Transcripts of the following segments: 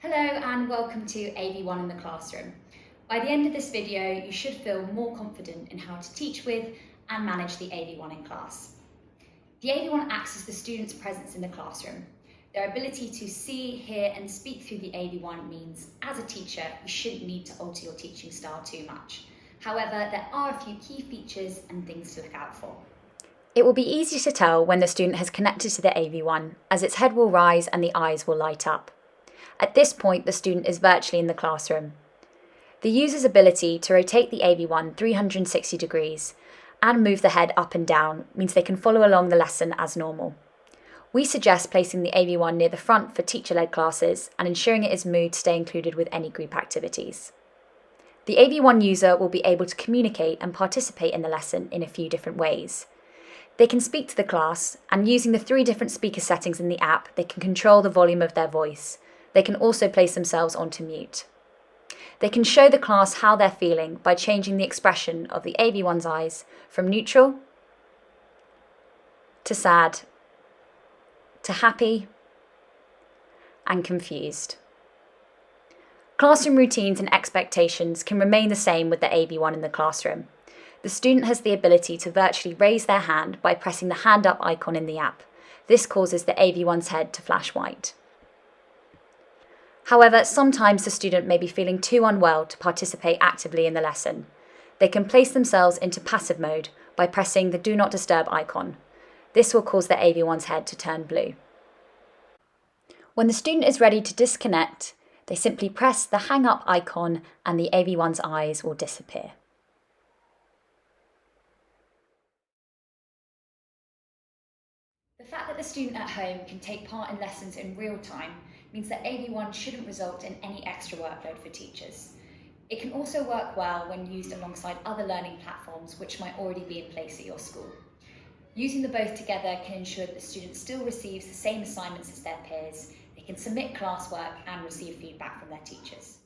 Hello and welcome to AV1 in the classroom. By the end of this video, you should feel more confident in how to teach with and manage the AV1 in class. The AV1 acts as the student's presence in the classroom. Their ability to see, hear and speak through the AV1 means, as a teacher, you shouldn't need to alter your teaching style too much. However, there are a few key features and things to look out for. It will be easy to tell when the student has connected to the AV1, as its head will rise and the eyes will light up. At this point, the student is virtually in the classroom. The user's ability to rotate the AV1 360 degrees and move the head up and down means they can follow along the lesson as normal. We suggest placing the AV1 near the front for teacher-led classes and ensuring it is moved to stay included with any group activities. The AV1 user will be able to communicate and participate in the lesson in a few different ways. They can speak to the class, and using the 3 different speaker settings in the app, they can control the volume of their voice. They can also place themselves onto mute. They can show the class how they're feeling by changing the expression of the AV1's eyes from neutral to sad to happy and confused. Classroom routines and expectations can remain the same with the AV1 in the classroom. The student has the ability to virtually raise their hand by pressing the hand up icon in the app. This causes the AV1's head to flash white. However, sometimes the student may be feeling too unwell to participate actively in the lesson. They can place themselves into passive mode by pressing the Do Not Disturb icon. This will cause the AV1's head to turn blue. When the student is ready to disconnect, they simply press the Hang Up icon and the AV1's eyes will disappear. The fact that the student at home can take part in lessons in real time means that AV1 shouldn't result in any extra workload for teachers. It can also work well when used alongside other learning platforms which might already be in place at your school. Using the both together can ensure that the student still receives the same assignments as their peers, they can submit classwork and receive feedback from their teachers.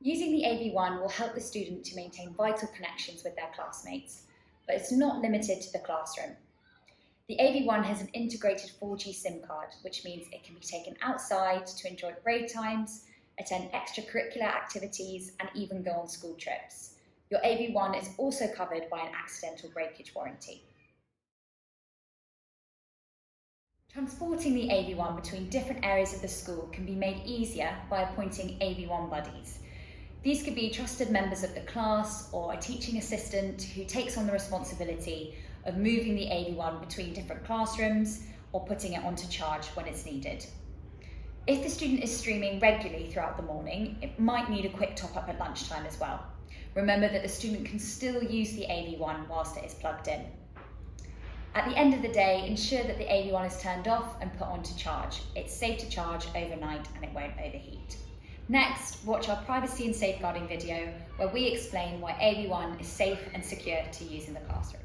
Using the AV1 will help the student to maintain vital connections with their classmates, but it's not limited to the classroom. The AV1 has an integrated 4G SIM card, which means it can be taken outside to enjoy break times, attend extracurricular activities, and even go on school trips. Your AV1 is also covered by an accidental breakage warranty. Transporting the AV1 between different areas of the school can be made easier by appointing AV1 buddies. These could be trusted members of the class or a teaching assistant who takes on the responsibility of moving the AV1 between different classrooms or putting it onto charge when it's needed. If the student is streaming regularly throughout the morning, it might need a quick top-up at lunchtime as well. Remember that the student can still use the AV1 whilst it is plugged in. At the end of the day, ensure that the AV1 is turned off and put onto charge. It's safe to charge overnight and it won't overheat. Next, watch our privacy and safeguarding video where we explain why AV1 is safe and secure to use in the classroom.